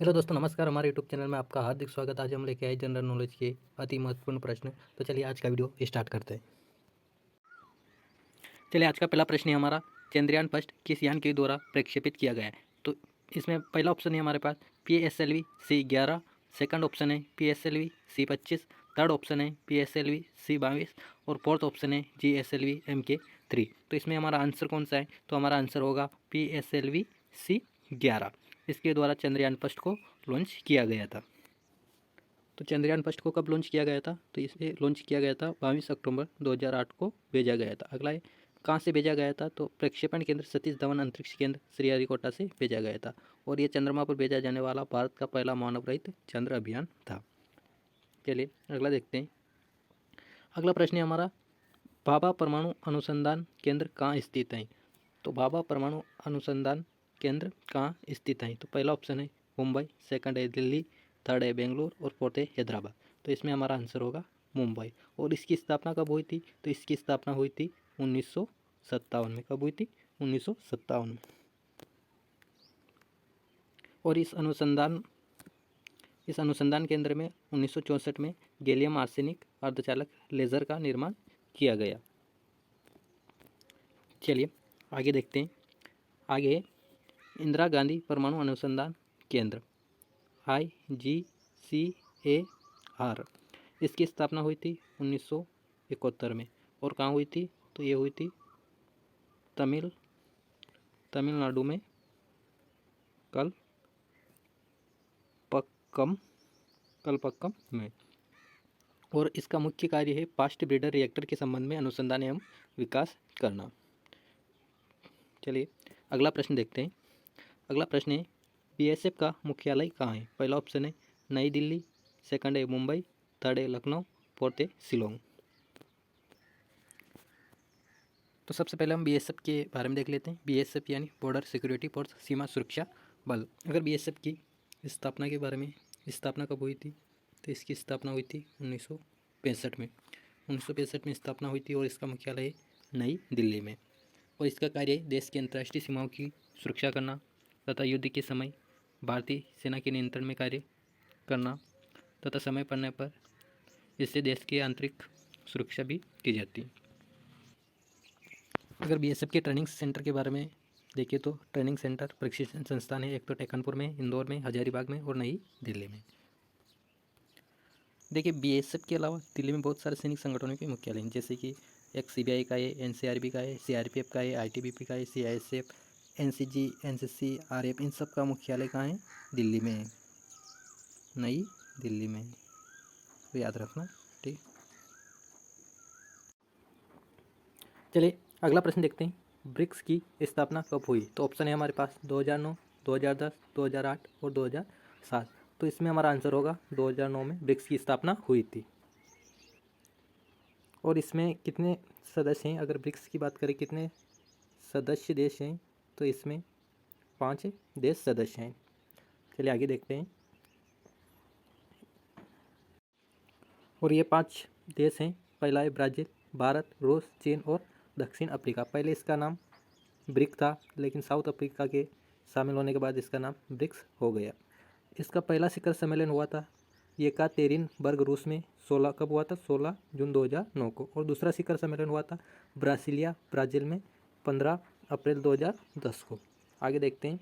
Hello दोस्तों, नमस्कार। हमारे यूट्यूब चैनल में आपका हार्दिक स्वागत। आज हम लेके आए जनरल नॉलेज के अति महत्वपूर्ण प्रश्न। तो चलिए आज का वीडियो स्टार्ट करते हैं। चलिए आज का पहला प्रश्न है हमारा, चंद्रयान फर्स्ट किस यान के द्वारा प्रक्षेपित किया गया है। तो इसमें पहला ऑप्शन है हमारे पास PSLV C11, सेकंड ऑप्शन है PSLV C25, थर्ड ऑप्शन है PSLV C22 और फोर्थ ऑप्शन है GSLV MK3। तो इसमें हमारा आंसर कौन सा है? तो हमारा आंसर होगा PSLV C11। इसके द्वारा चंद्रयान फर्स्ट को लॉन्च किया गया था। तो चंद्रयान फर्स्ट को कब लॉन्च किया गया था? तो इसे लॉन्च किया गया था 22 अक्टूबर 2008 को भेजा गया था। अगला है कहाँ से भेजा गया था? तो प्रक्षेपण केंद्र सतीश धवन अंतरिक्ष केंद्र श्रीहरिकोटा से भेजा गया था और ये चंद्रमा पर भेजा जाने वाला भारत का पहला मानव रहित चंद्र अभियान था। चलिए अगला देखते हैं। अगला प्रश्न है हमारा, भाभा परमाणु अनुसंधान केंद्र कहाँ स्थित है? तो भाभा परमाणु अनुसंधान केंद्र कहाँ स्थित है? तो पहला ऑप्शन है मुंबई, सेकंड है दिल्ली, थर्ड है बेंगलुरु और फोर्थ है हैदराबाद। तो इसमें हमारा आंसर होगा मुंबई। और इसकी स्थापना कब हुई थी? तो इसकी स्थापना हुई थी 1957 में। कब हुई थी? 1957 में। और इस अनुसंधान केंद्र में 1964 में गैलियम आर्सेनिक अर्धचालक लेज़र का निर्माण किया गया। चलिए आगे देखते हैं। आगे इंदिरा गांधी परमाणु अनुसंधान केंद्र IGCAR, इसकी स्थापना हुई थी 1971 में। और कहाँ हुई थी? तो ये हुई थी तमिलनाडु में कलपक्कम में। और इसका मुख्य कार्य है फास्ट ब्रीडर रिएक्टर के संबंध में अनुसंधान एवं विकास करना। चलिए अगला प्रश्न देखते हैं। अगला प्रश्न है, BSF का मुख्यालय कहाँ है? पहला ऑप्शन है नई दिल्ली, सेकंड है मुंबई, थर्ड है लखनऊ, फोर्थ है शिलोंग। तो सबसे पहले हम BSF के बारे में देख लेते हैं। BSF यानी बॉर्डर सिक्योरिटी फोर्स, सीमा सुरक्षा बल। अगर BSF की स्थापना के बारे में, स्थापना कब हुई थी? तो इसकी स्थापना हुई थी 1965 में। 1965 में स्थापना हुई थी और इसका मुख्यालय है नई दिल्ली में। और इसका कार्य देश की अंतर्राष्ट्रीय सीमाओं की सुरक्षा करना तथा युद्ध के समय भारतीय सेना के नियंत्रण में कार्य करना तथा समय पड़ने पर इससे देश की आंतरिक सुरक्षा भी की जाती है। अगर BSF के ट्रेनिंग सेंटर के बारे में देखिए तो ट्रेनिंग सेंटर प्रशिक्षण संस्थान है। एक तो टेकनपुर में, इंदौर में, हजारीबाग में और नई दिल्ली में। देखिए BSF के अलावा दिल्ली में बहुत सारे सैनिक संगठनों के मुख्यालय हैं, जैसे कि एक CBI का है, NCRB का है, CRPF का है, ITBP का है, CISF, NCG, NCC, RF, इन सब का मुख्यालय कहाँ है? दिल्ली में है, नई दिल्ली में है। तो याद रखना, ठीक। चलिए अगला प्रश्न देखते हैं। ब्रिक्स की स्थापना कब हुई? तो ऑप्शन है हमारे पास 2009, 2010, 2008 और 2007। तो इसमें हमारा आंसर होगा 2009 में ब्रिक्स की स्थापना हुई थी। और इसमें कितने सदस्य हैं? अगर ब्रिक्स की बात करें कितने सदस्य देश हैं, तो इसमें 5 देश सदस्य हैं। चलिए आगे देखते हैं। और ये 5 देश हैं। पहला है ब्राज़ील, भारत, रूस, चीन और दक्षिण अफ्रीका। पहले इसका नाम ब्रिक था, लेकिन साउथ अफ्रीका के शामिल होने के बाद इसका नाम ब्रिक्स हो गया। इसका पहला शिखर सम्मेलन हुआ था येकातेरिनबर्ग रूस में 16 कब हुआ था? 16 जून 2009 को। और दूसरा शिखर सम्मेलन हुआ था ब्रासिलिया, ब्राज़ील में 15 अप्रैल 2010 को। आगे देखते हैं।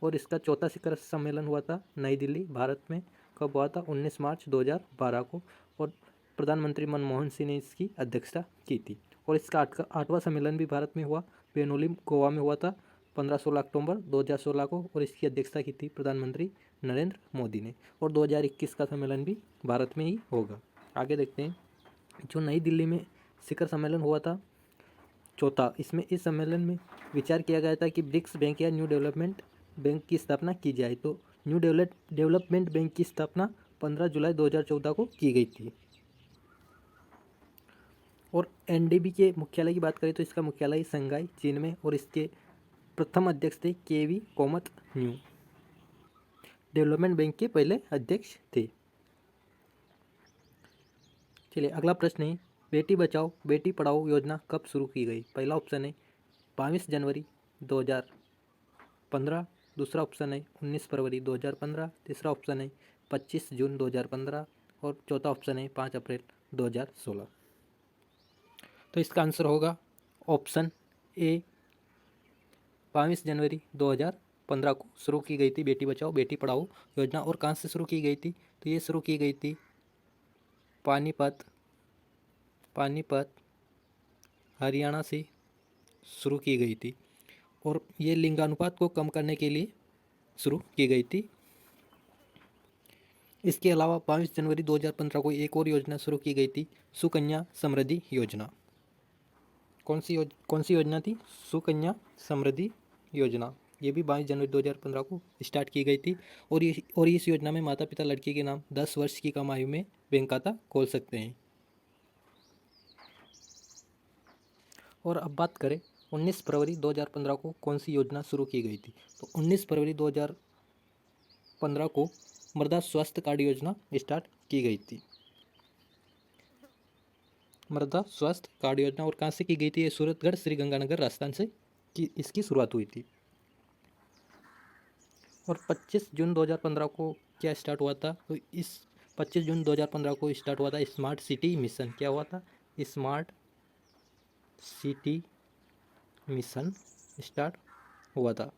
और इसका चौथा शिखर सम्मेलन हुआ था नई दिल्ली, भारत में। कब हुआ था? 19 मार्च 2012 को। और प्रधानमंत्री मनमोहन सिंह ने इसकी अध्यक्षता की थी। और इसका 8वां सम्मेलन भी भारत में हुआ, बेनोलिम गोवा में हुआ था 15-16 अक्टूबर 2016 को। और इसकी अध्यक्षता की थी प्रधानमंत्री नरेंद्र मोदी ने। और 2021 का सम्मेलन भी भारत में ही होगा। आगे देखते हैं। जो नई दिल्ली में शिखर सम्मेलन हुआ था चौथा, इसमें इस सम्मेलन में विचार किया गया था कि ब्रिक्स बैंक या न्यू डेवलपमेंट बैंक की स्थापना की जाए। तो न्यू डेवलपमेंट बैंक की स्थापना 15 जुलाई 2014 को की गई थी। और NDB के मुख्यालय की बात करें तो इसका मुख्यालय शंघाई, चीन में। और इसके प्रथम अध्यक्ष थे KV कोमत, न्यू डेवलपमेंट बैंक के पहले अध्यक्ष थे। चलिए अगला प्रश्न है, बेटी बचाओ बेटी पढ़ाओ योजना कब शुरू की गई? पहला ऑप्शन है 22 जनवरी 2015, दूसरा ऑप्शन है 19 फरवरी 2015, तीसरा ऑप्शन है 25 जून 2015 और चौथा ऑप्शन है 5 अप्रैल 2016। तो इसका आंसर होगा ऑप्शन ए, 22 जनवरी 2015 को शुरू की गई थी बेटी बचाओ बेटी पढ़ाओ योजना। और कहाँ से शुरू की गई थी? तो ये शुरू की गई थी पानीपत हरियाणा से शुरू की गई थी और ये लिंगानुपात को कम करने के लिए शुरू की गई थी। इसके अलावा 22 जनवरी 2015 को एक और योजना शुरू की गई थी, सुकन्या समृद्धि योजना। कौन सी योजना थी? सुकन्या समृद्धि योजना। ये भी 22 जनवरी 2015 को स्टार्ट की गई थी और इस योजना में माता पिता लड़की के नाम 10 वर्ष की कम आयु में बैंक खाता खोल सकते हैं। और अब बात करें 19 फरवरी 2015 को कौन सी योजना शुरू की गई थी? तो 19 फरवरी 2015 को मृदा स्वास्थ्य कार्ड योजना स्टार्ट की गई थी। मृदा स्वास्थ्य कार्ड योजना। और कहाँ से की गई थी? ये सूरतगढ़ श्रीगंगानगर राजस्थान से इसकी शुरुआत हुई थी। और 25 जून 2015 को क्या स्टार्ट हुआ था? तो इस 25 जून 2015 को स्टार्ट हुआ था स्मार्ट सिटी मिशन। क्या हुआ था? स्मार्ट सिटी मिशन स्टार्ट हुआ था।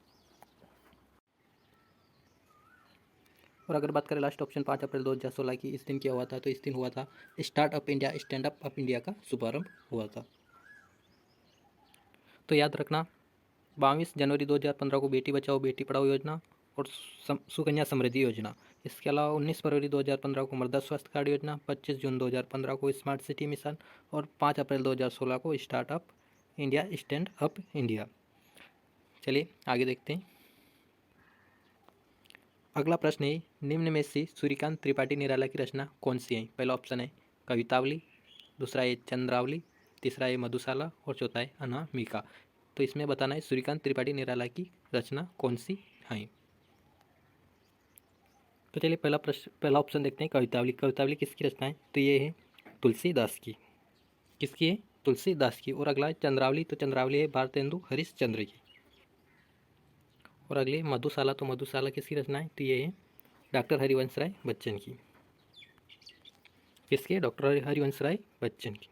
और अगर बात करें लास्ट ऑप्शन 5 अप्रैल 2016 की, इस दिन क्या हुआ था? तो इस दिन हुआ था स्टार्टअप इंडिया स्टैंडअप इंडिया का शुभारंभ हुआ था। तो याद रखना 22 जनवरी 2015 को बेटी बचाओ बेटी पढ़ाओ योजना और सुकन्या समृद्धि योजना। इसके अलावा 19 फरवरी 2015 को मृदा स्वास्थ्य कार्ड योजना, 25 जून 2015 को स्मार्ट सिटी मिशन और 5 अप्रैल 2016 को startup India stand up India. चलिए आगे देखते हैं। अगला प्रश्न है निम्न में से सूर्यकांत त्रिपाठी निराला की रचना कौन सी है? पहला ऑप्शन है कवितावली, दूसरा है चंद्रावली, तीसरा है मधुशाला और चौथा है अनामिका। तो इसमें बताना है सूर्यकांत त्रिपाठी निराला की रचना कौन सी है। तो चलिए पहला ऑप्शन देखते हैं कवितावली। कवितावली किसकी रचना है? तो ये है तुलसीदास की। किसकी है? तुलसीदास की। और अगला है चंद्रावली। तो चंद्रावली है भारतेंदु हरिश्चंद्र की। और अगले मधुशाला। तो मधुशाला किसकी रचना है? तो ये है डॉक्टर हरिवंश राय बच्चन की। किसके? डॉक्टर हरिवंश राय बच्चन की।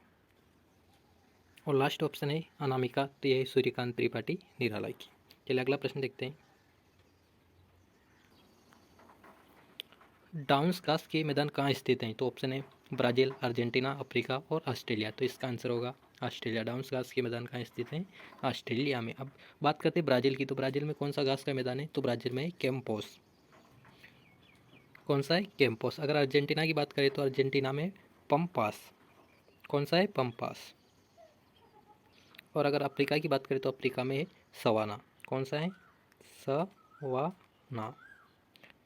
और लास्ट ऑप्शन है अनामिका। तो ये है सूर्यकांत त्रिपाठी निराला की। चलिए अगला प्रश्न देखते हैं। डाउन्स घास के मैदान कहाँ स्थित हैं? तो ऑप्शन है ब्राज़ील, अर्जेंटीना, अफ्रीका और ऑस्ट्रेलिया। तो इसका आंसर होगा ऑस्ट्रेलिया। डाउन्स घास के मैदान कहाँ स्थित हैं? ऑस्ट्रेलिया में। अब बात करते हैं ब्राज़ील की। तो ब्राज़ील में कौन सा घास का मैदान है? तो ब्राज़ील में कैंपोस। कौन सा है? कैंपोस। अगर अर्जेंटीना की बात करें तो अर्जेंटीना में पंपास। कौन सा है? पंपास। और अगर अफ्रीका की बात करें तो अफ्रीका में है सवाना। कौन सा है? सवाना।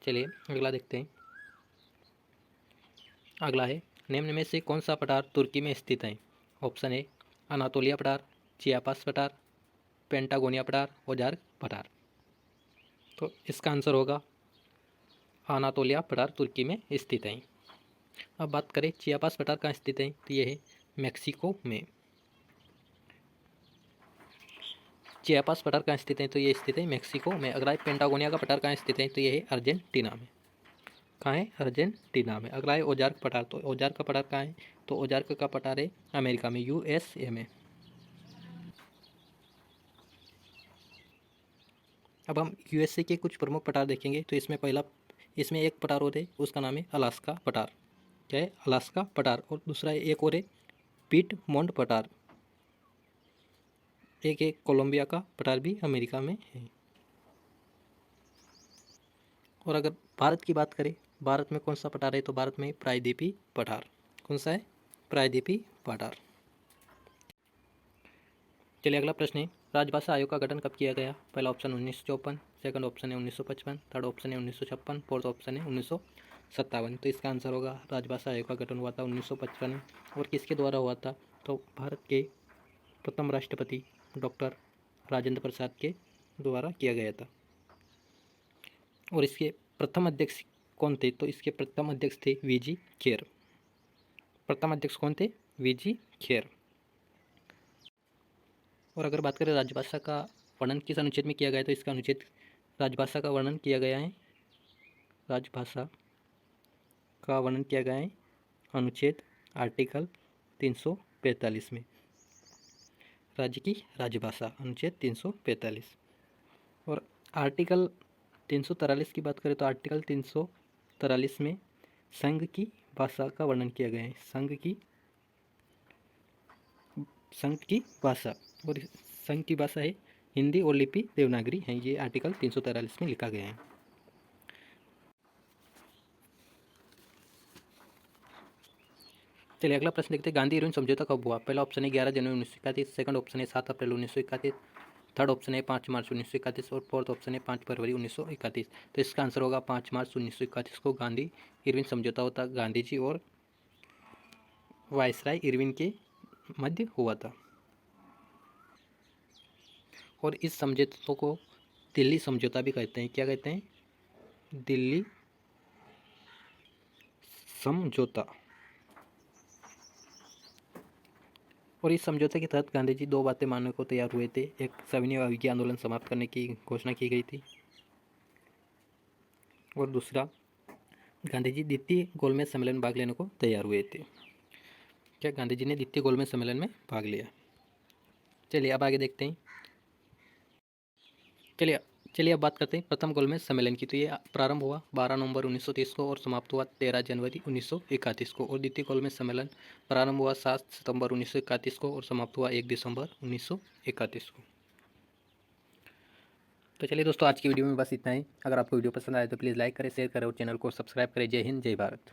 चलिए अगला देखते हैं। अगला है निम्न में से कौन सा पठार तुर्की में स्थित है? ऑप्शन है अनातोलिया पठार, चियापास पठार, पेंटागोनिया पठार, ओजार्क पठार। तो इसका आंसर होगा अनातोलिया पठार तुर्की में स्थित है। अब बात करें चियापास पठार कहाँ स्थित है? तो ये है मैक्सिको में। चियापास पठार कहाँ स्थित है? तो ये स्थित है मैक्सिको में। अगला है पेंटागोनिया का पठार कहाँ स्थित है? तो ये है अर्जेंटीना में। कहाँ है? अर्जेंटीना में। अगला है ओजार्क पठार। तो ओजार्क का पठार कहाँ है? तो ओजार्क का पठार है अमेरिका में, यूएसए में। अब हम यूएसए के कुछ प्रमुख पठार देखेंगे। तो इसमें एक पठार और है, उसका नाम है अलास्का पठार। क्या है? अलास्का पठार। और दूसरा एक और है पीटमोंट पठार। एक कोलंबिया का पठार भी अमेरिका में है। और अगर भारत की बात करें, भारत में कौन सा पठार है? तो भारत में प्रायद्वीपीय पठार। कौन सा है? प्रायद्वीपीय पठार। चलिए अगला प्रश्न है राजभाषा आयोग का गठन कब किया गया? पहला ऑप्शन 1954, सेकंड ऑप्शन है 1955, थर्ड ऑप्शन है 1956, फोर्थ ऑप्शन है 1957। तो इसका आंसर होगा राजभाषा आयोग का गठन हुआ था 1955 में। और किसके द्वारा हुआ था? तो भारत के प्रथम राष्ट्रपति डॉक्टर राजेंद्र प्रसाद के द्वारा किया गया था। और इसके प्रथम अध्यक्ष कौन थे? तो इसके प्रथम अध्यक्ष थे वीजी खेर। प्रथम अध्यक्ष कौन थे? वीजी खेर। और अगर बात करें राजभाषा का वर्णन किस अनुच्छेद में किया गया? तो इसका अनुच्छेद राजभाषा का वर्णन किया गया है, राजभाषा का वर्णन किया गया है अनुच्छेद आर्टिकल 345 में, राज्य की राजभाषा अनुच्छेद 345। और आर्टिकल 343 की बात करें तो आर्टिकल 343 में संघ की भाषा का वर्णन किया गया है, संघ की भाषा, और संघ की भाषा है हिंदी और लिपि देवनागरी है, ये आर्टिकल 343 में लिखा गया है। चलिए अगला प्रश्न देखते हैं, गांधी इरविन समझौता कब हुआ? पहला ऑप्शन है 11 जनवरी 1931, सेकंड ऑप्शन है 7 अप्रैल 1931, थर्ड ऑप्शन है 5 मार्च 1931 और फोर्थ ऑप्शन है 5 फरवरी 1931। तो इसका आंसर होगा 5 मार्च 1931 को गांधी इरविन समझौता होता गांधी जी और वायसराय इरविन के मध्य हुआ था। और इस समझौते को दिल्ली समझौता भी कहते हैं। क्या कहते हैं? दिल्ली समझौता। और इस समझौते के तहत गांधी जी दो बातें मानने को तैयार हुए थे। एक, सविनय अवज्ञा आंदोलन समाप्त करने की घोषणा की गई थी, और दूसरा, गांधी जी द्वितीय गोलमेज सम्मेलन में भाग लेने को तैयार हुए थे। क्या गांधी जी ने द्वितीय गोलमेज सम्मेलन में भाग लिया? चलिए अब आगे देखते हैं। चलिए अब बात करते हैं प्रथम गोलमेज सम्मेलन की। तो ये प्रारंभ हुआ 12 नवंबर 1930 को और समाप्त हुआ 13 जनवरी 1931 को। और द्वितीय गोलमेज सम्मेलन प्रारंभ हुआ 7 सितंबर 1931 को और समाप्त हुआ 1 दिसंबर 1931 को। तो चलिए दोस्तों, आज की वीडियो में बस इतना ही। अगर आपको वीडियो पसंद आए तो प्लीज़ लाइक करें, शेयर करें और चैनल को सब्सक्राइब करें। जय हिंद, जय भारत।